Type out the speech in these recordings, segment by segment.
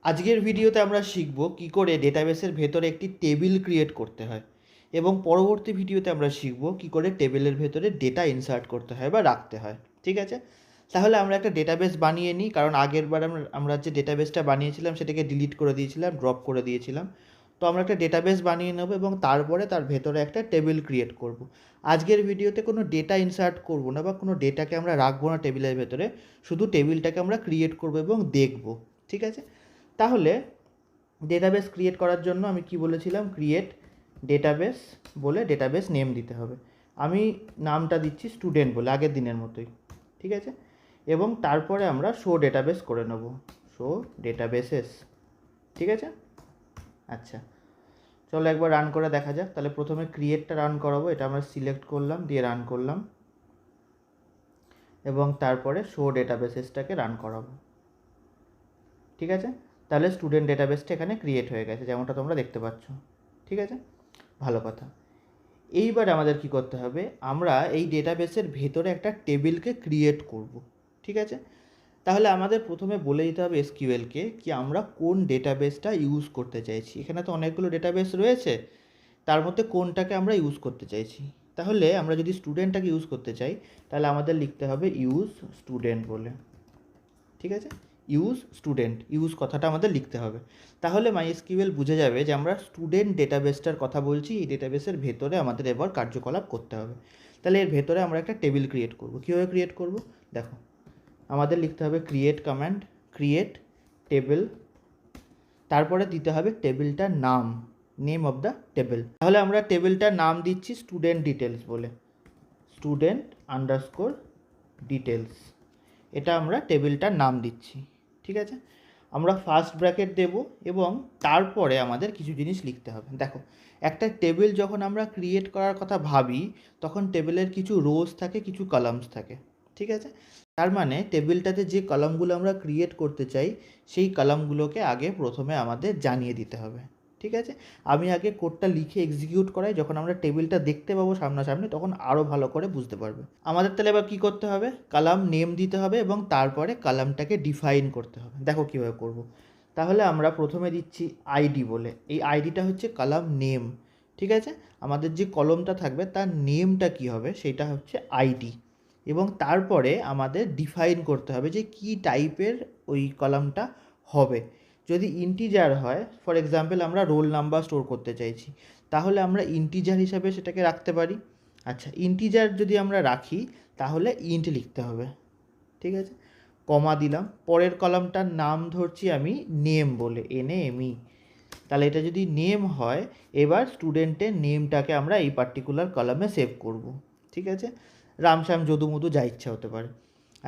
আজকের ভিডিওতে আমরা শিখব কী করে ডেটাবেসের ভেতরে একটি টেবিল ক্রিয়েট করতে হয় এবং পরবর্তী ভিডিওতে আমরা শিখব কী করে টেবিলের ভেতরে ডেটা ইনসার্ট করতে হয় বা রাখতে হয়। ঠিক আছে, তাহলে আমরা একটা ডেটাবেস বানিয়ে নিই, কারণ আগেরবার আমরা যে ডেটাবেসটা বানিয়েছিলাম সেটাকে ডিলিট করে দিয়েছিলাম, ড্রপ করে দিয়েছিলাম। তো আমরা একটা ডেটাবেস বানিয়ে নেব এবং তারপরে তার ভেতরে একটা টেবিল ক্রিয়েট করব। আজকের ভিডিওতে কোনো ডেটা ইনসার্ট করব না বা কোনো ডেটাকে আমরা রাখবো না টেবিলের ভেতরে, শুধু টেবিলটাকে আমরা ক্রিয়েট করব এবং দেখব। ঠিক আছে, তাহলে ডেটাবেস ক্রিয়েট করার জন্য আমি কি বলেছিলাম, ক্রিয়েট ডেটাবেস বলে ডেটাবেস নেম দিতে হবে। আমি নামটা দিচ্ছি স্টুডেন্ট বলে, আগের দিনের মতোই। ঠিক আছে, এবং তারপরে আমরা শো ডেটাবেস করে নেব, শো ডেটাবেসেস। ঠিক আছে, আচ্ছা চলো একবার রান করে দেখা যাক। তাহলে প্রথমে ক্রিয়েটটা রান করাবো, এটা আমরা সিলেক্ট করলাম, দিয়ে রান করলাম, এবং তারপরে শো ডেটাবেসেসটাকে রান করাবো। ঠিক আছে, তাহলে স্টুডেন্ট ডেটাবেসটা এখানে ক্রিয়েট হয়ে গেছে, যেমনটা তোমরা দেখতে পাচ্ছ। ঠিক আছে, ভালো কথা। এইবার আমাদের কি করতে হবে, আমরা এই ডেটাবেসের ভেতরে একটা টেবিলকে ক্রিয়েট করব। ঠিক আছে, তাহলে আমাদের প্রথমে বলে দিতে হবে এসকিউএলকে কি আমরা কোন ডেটাবেসটা ইউজ করতে চাইছি। এখানে তো অনেকগুলো ডেটাবেস রয়েছে, তার মধ্যে কোনটাকে আমরা ইউজ করতে চাইছি। তাহলে আমরা যদি স্টুডেন্টটাকে ইউজ করতে চাই, তাহলে আমাদের লিখতে হবে ইউজ স্টুডেন্ট বলে। ঠিক আছে, ইউজ স্টুডেন্ট, ইউজ কথাটা আমাদের লিখতে হবে। তাহলে MySQL বুঝে যাবে যে আমরা স্টুডেন্ট ডেটাবেসটার কথা বলছি, এই ডেটাবেসের ভেতরে আমাদের এবার কার্যকলাপ করতে হবে। তাহলে এর ভেতরে আমরা একটা টেবিল ক্রিয়েট করব। কীভাবে ক্রিয়েট করব দেখো, আমাদের লিখতে হবে ক্রিয়েট কমান্ড, ক্রিয়েট টেবিল, তারপরে দিতে হবে টেবিলটার নাম, নেম অফ দ্য টেবিল। তাহলে আমরা টেবিলটার নাম দিচ্ছি স্টুডেন্ট ডিটেলস বলে, স্টুডেন্ট আন্ডারস্কোর ডিটেলস, এটা আমরা টেবিলটার নাম দিচ্ছি। ঠিক আছে, আমরা ফার্স্ট ব্র্যাকেট দেব এবং তারপরে আমাদের কিছু জিনিস লিখতে হবে। দেখো, একটা টেবিল যখন আমরা ক্রিয়েট করার কথা ভাবি, তখন টেবিলের কিছু রোজ থাকে, কিছু কলামস থাকে। ঠিক আছে, তার মানে টেবিলটাতে যে কলামগুলো আমরা ক্রিয়েট করতে চাই, সেই কলামগুলোকে আগে প্রথমে আমাদের জানিয়ে দিতে হবে। ঠিক আছে, আমি আগে কোডটা লিখে এক্সিকিউট করাই, যখন আমরা টেবিলটা দেখতে পাবো সামনাসামনি তখন আরও ভালো করে বুঝতে পারবে। আমাদের তাহলে এবার কী করতে হবে, কলাম নেম দিতে হবে এবং তারপরে কলামটাকে ডিফাইন করতে হবে। দেখো কীভাবে করব। তাহলে আমরা প্রথমে দিচ্ছি আইডি বলে, এই আইডিটা হচ্ছে কলাম নেম। ঠিক আছে, আমাদের যে কলমটা থাকবে তার নেমটা কী হবে, সেটা হচ্ছে আইডি, এবং তারপরে আমাদের ডিফাইন করতে হবে যে কী টাইপের ওই কলামটা হবে। যদি ইন্টিজার হয়, ফর এক্সাম্পল আমরা রোল নাম্বার স্টোর করতে চাইছি, তাহলে আমরা ইন্টিজার হিসাবে সেটাকে রাখতে পারি। আচ্ছা, ইন্টিজার যদি আমরা রাখি তাহলে ইন্ট লিখতে হবে। ঠিক আছে, কমা দিলাম, পরের কলামটার নাম ধরছি আমি নেম বলে, NAME। তাহলে এটা যদি নেম হয়, এবার স্টুডেন্টের নেমটাকে আমরা এই পার্টিকুলার কলামে সেভ করব। ঠিক আছে, রামশ্যাম যদুমধু যা ইচ্ছা হতে পারে।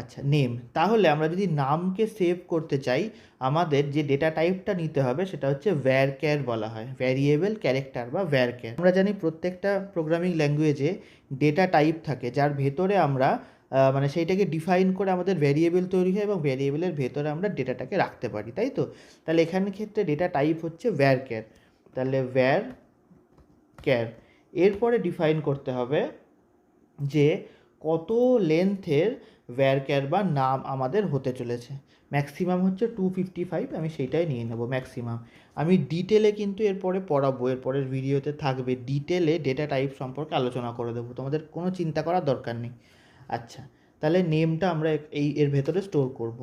আচ্ছা, নেম। তাহলে আমরা যদি নামকে সেভ করতে চাই, আমাদের যে ডেটা টাইপটা নিতে হবে সেটা হচ্ছে ভ্যারক্যার বলা হয়, ভ্যারিয়েবল ক্যারেক্টার বা ভ্যারক্যার। আমরা জানি প্রত্যেকটা প্রোগ্রামিং ল্যাঙ্গুয়েজে ডেটা টাইপ থাকে, যার ভেতরে আমরা মানে সেইটাকে ডিফাইন করে আমাদের ভ্যারিয়েবল তৈরি হয় এবং ভ্যারিয়েবলের ভেতরে আমরা ডেটাটাকে রাখতে পারি, তাই তো। তাহলে এখানের ক্ষেত্রে ডেটা টাইপ হচ্ছে ভ্যারক্যার, তাহলে ভ্যারক্যার। এরপরে ডিফাইন করতে হবে যে কত লেন্থের ভ্যারক্যার বা নাম আমাদের হতে চলেছে। ম্যাক্সিমাম হচ্ছে 255, আমি সেইটাই নিয়ে নেব ম্যাক্সিমাম। আমি ডিটেলে কিন্তু এরপরে পড়াবো, এরপরের ভিডিওতে থাকবে ডিটেলে ডেটা টাইপ সম্পর্কে আলোচনা করে দেবো, তোমাদের কোনো চিন্তা করার দরকার নেই। আচ্ছা, তাহলে নেমটা আমরা এর ভেতরে স্টোর করব।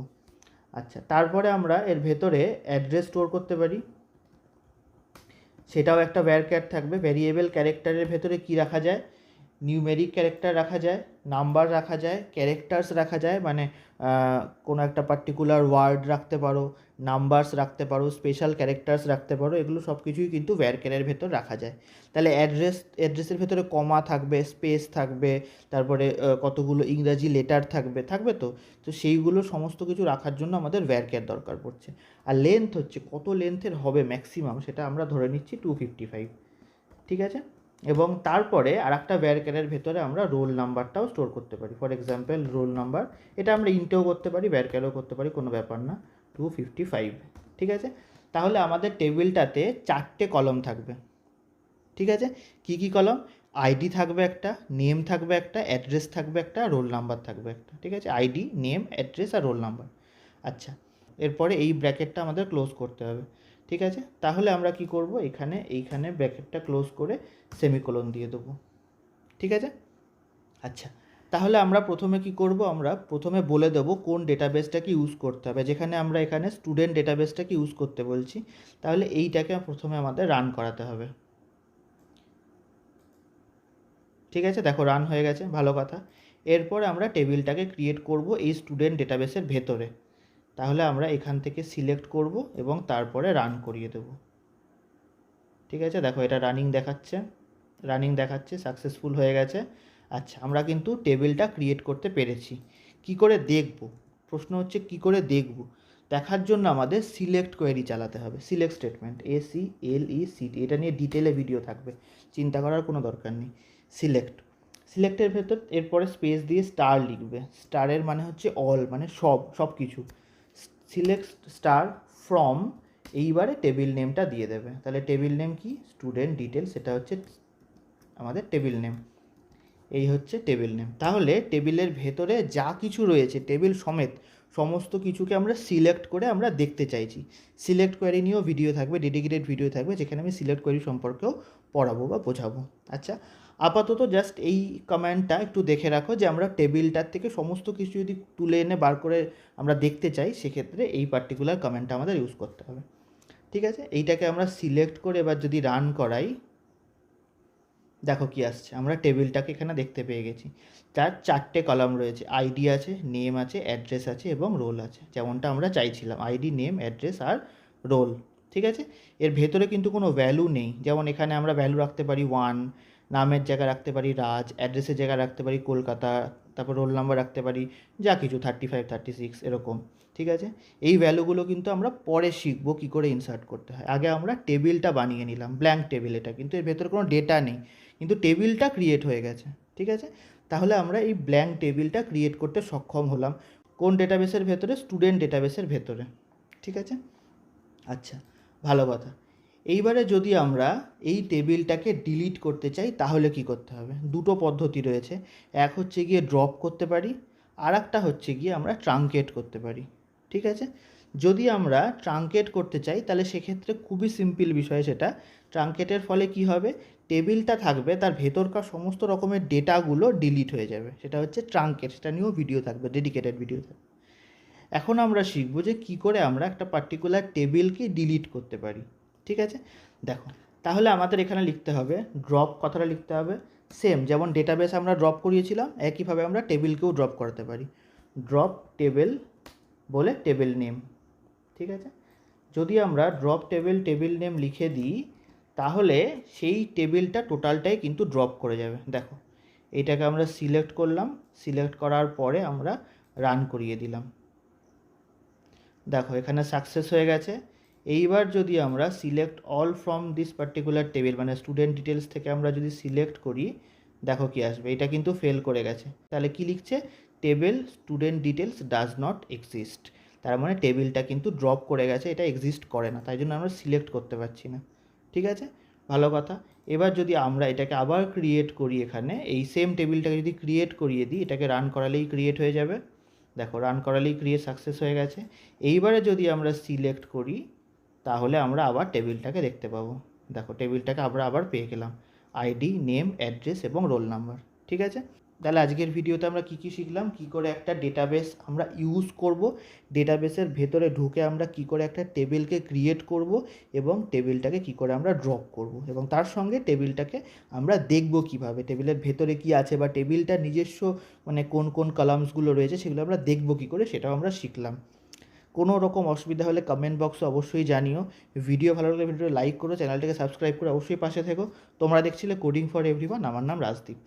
আচ্ছা, তারপরে আমরা এর ভেতরে অ্যাড্রেস স্টোর করতে পারি, সেটাও একটা ভ্যারক্যার থাকবে। ভ্যারিয়েবল ক্যারেক্টারের ভেতরে কি রাখা যায়, নিউমেরিক ক্যারেক্টার রাখা যায়, নাম্বার রাখা যায়, ক্যারেক্টার্স রাখা যায়, মানে কোনো একটা পার্টিকুলার ওয়ার্ড রাখতে পারো, নাম্বারস রাখতে পারো, স্পেশাল ক্যারেক্টার্স রাখতে পারো, এগুলো সব কিছুই কিন্তু ভ্যারক্যারের ভেতর রাখা যায়। তাহলে অ্যাড্রেসের ভেতরে কমা থাকবে, স্পেস থাকবে, তারপরে কতগুলো ইংরাজি লেটার থাকবে তো তো সেইগুলো সমস্ত কিছু রাখার জন্য আমাদের ভ্যারক্যার দরকার পড়ছে। আর লেন্থ হচ্ছে কত লেন্থের হবে ম্যাক্সিমাম, সেটা আমরা ধরে নিচ্ছি 255। ঠিক আছে, এবং তারপরে আর একটা ভ্যারক্যারের ভেতরে আমরা রোল নাম্বারটাও স্টোর করতে পারি। ফর এক্সাম্পল রোল নাম্বার, এটা আমরা ইন্টেও করতে পারি, ভ্যারক্যারেও করতে পারি, কোনো ব্যাপার না, 255। ঠিক আছে, তাহলে আমাদের টেবিলটাতে 4টে কলম থাকবে। ঠিক আছে, কি কি কলম, আইডি থাকবে একটা, নেম থাকবে একটা, অ্যাড্রেস থাকবে একটা, রোল নাম্বার থাকবে একটা। ঠিক আছে, আইডি, নেম, অ্যাড্রেস আর রোল নাম্বার। আচ্ছা, এরপরে এই ব্র্যাকেটটা আমাদের ক্লোজ করতে হবে, ঠিক আছে। তাহলে আমরা কি করব, এইখানে ব্র্যাকেটটা ক্লোজ করে সেমিকোলন দিয়ে দেবো, ঠিক আছে। আচ্ছা, তাহলে আমরা প্রথমে কি করব, আমরা প্রথমে বলে দেবো কোন ডেটাবেসটাকে ইউজ করতে হবে। যেখানে আমরা এখানে স্টুডেন্ট ডেটাবেসটাকে ইউজ করতে বলছি, তাহলে এইটাকে প্রথমে আমাদের রান করাতে হবে, ঠিক আছে। দেখো রান হয়ে গেছে, ভালো কথা। এরপরে আমরা টেবিলটাকে ক্রিয়েট করব এই স্টুডেন্ট ডেটাবেসের ভেতরে। তাহলে আমরা এখান থেকে সিলেক্ট করব এবং তারপরে রান করিয়ে দেব, ঠিক আছে। দেখো এটা রানিং দেখাচ্ছে সাকসেসফুল হয়ে গেছে। আচ্ছা, আমরা কিন্তু টেবিলটা ক্রিয়েট করতে পেরেছি। কি করে দেখব, প্রশ্ন হচ্ছে কি করে দেখব। দেখার জন্য আমাদের সিলেক্ট কোয়েরি চালাতে হবে, সিলেক্ট স্টেটমেন্ট, ACLECT, এটা নিয়ে ডিটেলে ভিডিও থাকবে, চিন্তা করার কোনো দরকার নেই। সিলেক্টের ভেতর এরপরে স্পেস দিয়ে স্টার লিখবে। স্টারের মানে হচ্ছে অল, মানে সব কিছু। সিলেক্ট স্টার ফ্রম, এইবারে টেবিল নেমটা দিয়ে দেবে। তাহলে টেবিল নেম কি, স্টুডেন্ট ডিটেলস, এটা হচ্ছে আমাদের টেবিল নেম, এই হচ্ছে টেবিল নেম। তাহলে টেবিলের ভেতরে যা কিছু রয়েছে টেবিল সমেত সমস্ত কিছুকে আমরা সিলেক্ট করে আমরা দেখতে চাইছি। সিলেক্ট কোয়েরি নিয়েও ভিডিও থাকবে, ডেডিকেটেড ভিডিও থাকবে, যেখানে আমি সিলেক্ট কোয়েরি সম্পর্কেও পড়াবো বা বোঝাবো। আচ্ছা, আপাতত জাস্ট এই কমান্ডটা একটু দেখে রাখো, যে আমরা টেবিলটার থেকে সমস্ত কিছু যদি তুলে এনে বার করে আমরা দেখতে চাই, সেক্ষেত্রে এই পার্টিকুলার কমান্ডটা আমাদের ইউজ করতে হবে, ঠিক আছে। এইটাকে আমরা সিলেক্ট করে এবার যদি রান করাই, দেখো কি আসছে, আমরা টেবিলটাকে এখানে দেখতে পেয়ে গেছি। তার 4টে কলাম রয়েছে, আইডি আছে, নেম আছে, অ্যাড্রেস আছে এবং রোল আছে, যেমনটা আমরা চাইছিলাম, আইডি, নেম, অ্যাড্রেস আর রোল, ঠিক আছে। এর ভেতরে কিন্তু কোনো ভ্যালু নেই, যেমন এখানে আমরা ভ্যালু রাখতে পারি 1, নামের জায়গায় রাখতে পারি রাজ, অ্যাড্রেসের জায়গায় রাখতে পারি কলকাতা, তারপর রোল নাম্বার রাখতে পারি যা কিছু 35, 36 এরকম, ঠিক আছে। এই ভ্যালুগুলো কিন্তু আমরা পরে শিখবো কী করে ইনসার্ট করতে হয়। আগে আমরা টেবিলটা বানিয়ে নিলাম, ব্ল্যাঙ্ক টেবিল, এটা কিন্তু এর ভেতরে কোনো ডেটা নেই, কিন্তু টেবিলটা ক্রিয়েট হয়ে গেছে, ঠিক আছে। তাহলে আমরা এই ব্ল্যাঙ্ক টেবিলটা ক্রিয়েট করতে সক্ষম হলাম কোন ডেটাবেসের ভেতরে, স্টুডেন্ট ডেটাবেসের ভেতরে, ঠিক আছে। আচ্ছা, ভালো কথা। এইবারে যদি আমরা এই টেবিলটাকে ডিলিট করতে চাই, তাহলে কি করতে হবে, দুটো পদ্ধতি রয়েছে। এক হচ্ছে গিয়ে ড্রপ করতে পারি, আর একটা হচ্ছে গিয়ে আমরা ট্রাঙ্কেট করতে পারি, ঠিক আছে। যদি আমরা ট্রাঙ্কেট করতে চাই, তাহলে সেক্ষেত্রে খুবই সিম্পল বিষয় সেটা। ট্রাঙ্কেটের ফলে কি হবে, টেবিলটা থাকবে, তার ভেতরকার সমস্ত রকমের ডেটাগুলো ডিলিট হয়ে যাবে, সেটা হচ্ছে ট্রাঙ্কেট। সেটা নিয়েও ভিডিও থাকবে, ডেডিকেটেড ভিডিও থাকবে। এখন আমরা শিখবো যে কী করে আমরা একটা পার্টিকুলার টেবিলকে ডিলিট করতে পারি, ঠিক আছে। দেখো, তাহলে আমাদের এখানে লিখতে হবে, ড্রপ কথাটা লিখতে হবে, সেম যেমন ডেটাবেস আমরা ড্রপ করিয়েছিলাম, একইভাবে আমরা টেবিলকেও ড্রপ করাতে পারি। ড্রপ টেবিল বলে টেবিল নেম, ঠিক আছে। যদি আমরা ড্রপ টেবিল নেম লিখে দিই, তাহলে সেই টেবিলটা টোটালটাই কিন্তু ড্রপ করে যাবে। দেখো, এইটাকে আমরা সিলেক্ট করলাম, সিলেক্ট করার পরে আমরা রান করিয়ে দিলাম, দেখো এখানে সাকসেস হয়ে গেছে। এইবার যদি আমরা select all from this particular table, মানে স্টুডেন্ট ডিটেলস থেকে আমরা যদি সিলেক্ট করি, দেখো কি আসবে, এটা কিন্তু ফেল করে গেছে। তাহলে কি লিখছে, table student details does not exist, তার মানে টেবিলটা কিন্তু ড্রপ করে গেছে, এটা এক্সিস্ট করে না, তাই জন্য আমরা সিলেক্ট করতে পারছি না, ঠিক আছে, ভালো কথা। এবার যদি আমরা এটাকে আবার ক্রিয়েট করি, এখানে এই সেম টেবিলটাকে যদি ক্রিয়েট করিয়ে দিই, এটাকে রান করালেই ক্রিয়েট হয়ে যাবে। দেখো রান করালেই ক্রিয়েট সাকসেস হয়ে গেছে। এইবারে যদি আমরা সিলেক্ট করি, তাহলে আমরা আবার টেবিলটাকে দেখতে পাবো। দেখো টেবিলটাকে আমরা আবার পেয়ে গেলাম, আইডি, নেম, অ্যাড্রেস এবং রোল নাম্বার, ঠিক আছে। তাহলে আজকের ভিডিওতে আমরা কী কী শিখলাম, কী করে একটা ডেটাবেস আমরা ইউজ করব, ডেটাবেসের ভেতরে ঢুকে আমরা কী করে একটা টেবিলকে ক্রিয়েট করব, এবং টেবিলটাকে কী করে আমরা ড্রপ করব, এবং তার সঙ্গে টেবিলটাকে আমরা দেখব কীভাবে, টেবিলের ভেতরে কী আছে, বা টেবিলটার নিজস্ব মানে কোন কোন কলামসগুলো রয়েছে সেগুলো আমরা দেখব কী করে, সেটাও আমরা শিখলাম। কোনো রকম অসুবিধা হলে কমেন্ট বক্সে অবশ্যই জানিও। ভিডিও ভালো লাগলে ভিডিওটা লাইক করো, চ্যানেলটাকে সাবস্ক্রাইব করে অবশ্যই পাশে থেকো। তোমরা দেখছিলে কোডিং ফর এভরিওয়ান, আমার নাম রাজদীপ।